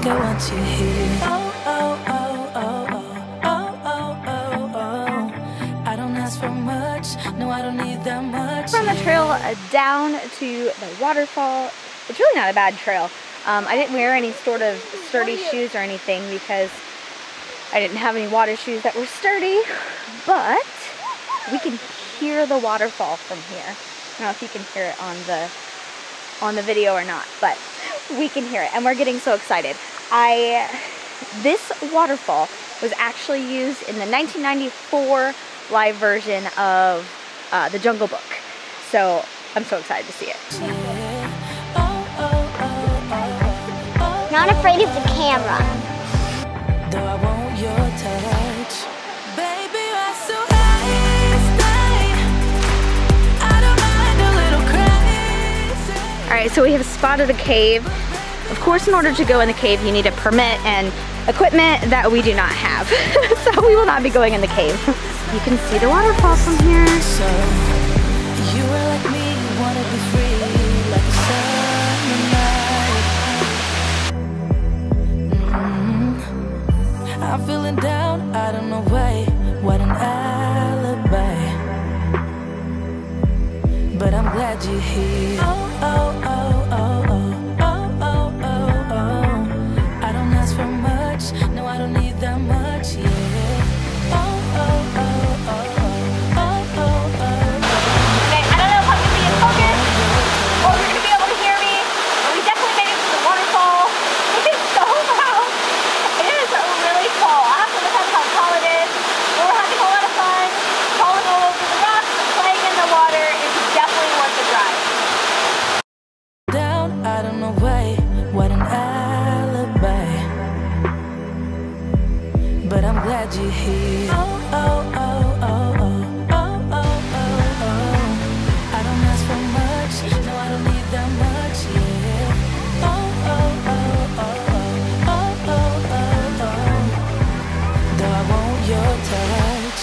think I want you here. Oh, oh, oh, oh, oh, oh, oh, oh. I don't ask for much, no, I don't need that much. From the trail down to the waterfall. It's really not a bad trail. I didn't wear any sort of sturdy shoes or anything because I didn't have any water shoes that were sturdy, but we can hear the waterfall from here. I don't know if you can hear it on the video or not, but we can hear it and we're getting so excited. This waterfall was actually used in the 1994 live version of The Jungle Book. So I'm so excited to see it. Not afraid of the camera. Though I want your touch, baby, you're so high, stay. I don't mind a little crazy. All right, so we have spotted a cave. Of course, in order to go in the cave, you need a permit and equipment that we do not have. So we will not be going in the cave. You can see the waterfall from here. So you are like me, wanna be free, like a summer night. I'm feeling down, I don't know why. What an alibi. But I'm glad you're here. Oh, oh, oh, oh, oh, oh, oh, oh, oh. I don't ask for much, no, I don't need that much, yeah. Oh, oh, oh, oh, oh, oh, oh, oh. Okay, I don't know if I'm gonna be in focus or you're gonna be able to hear me, but we definitely made it to the waterfall. Look at so loud. It is really tall. I have to look at how tall it is. But we're having a lot of fun, falling all over the rocks, playing in the water. It's definitely worth the drive. Down, I don't know why. What an alibi. But I'm glad you're here. Oh, oh, oh, oh, oh, oh, oh, oh, oh. I don't ask for much, no, I don't need that much, yeah. Oh, oh, oh, oh, oh, oh, oh, oh. Though I want your touch,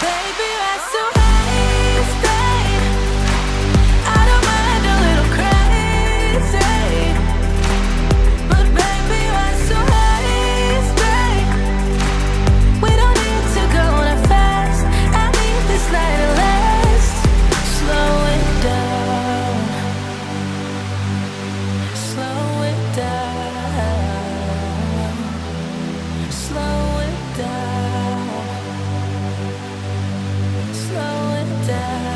baby, you're so high, stay. I don't mind a little crazy, but baby, you're so high, stay. We don't need to go that fast. I need this night to last. Slow it down. Slow it down. Slow it down. Slow it down.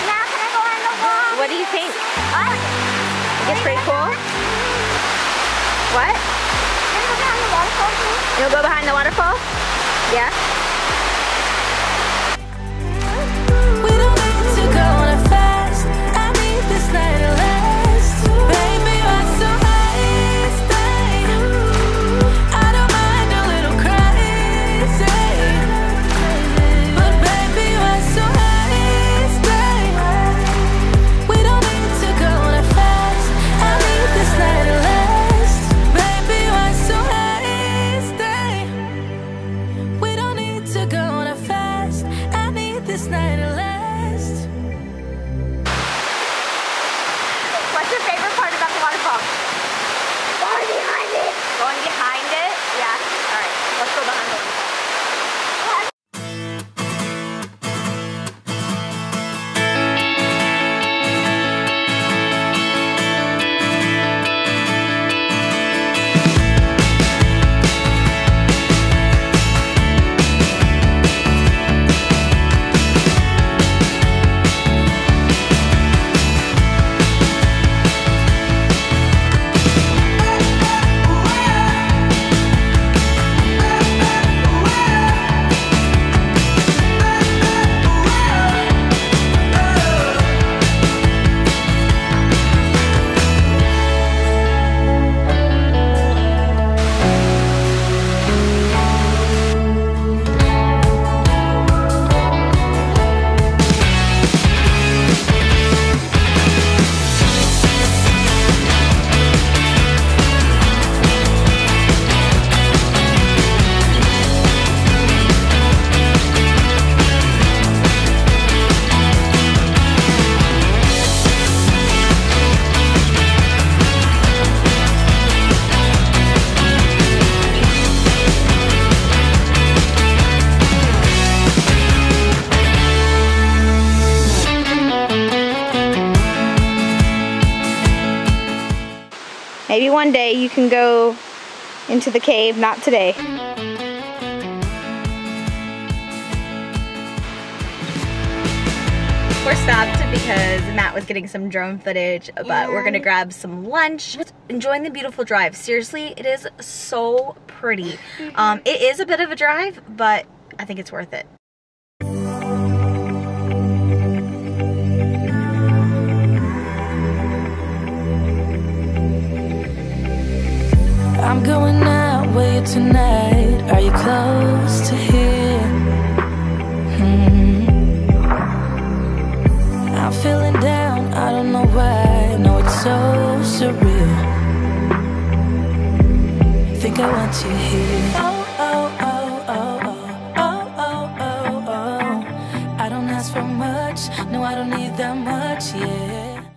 Now can I go on the wall? What do you think? It's pretty cool. What? Can I go down the waterfall too? You'll go behind the waterfall? Yeah? We don't need to go that fast. I need this night to last. Baby, you're so high, stay. I don't mind a little crazy, but baby, you're so high, stay. We don't need to go that fast. I need this night to last. Baby, you're so high, stay. We don't need Maybe one day you can go into the cave, not today. We're stopped because Matt was getting some drone footage, but we're gonna grab some lunch. Enjoying the beautiful drive. Seriously, it is so pretty. It is a bit of a drive, but I think it's worth it. I'm going out with you tonight. Are you close to here? I'm feeling down, I don't know why. No, it's so surreal. Think I want you here.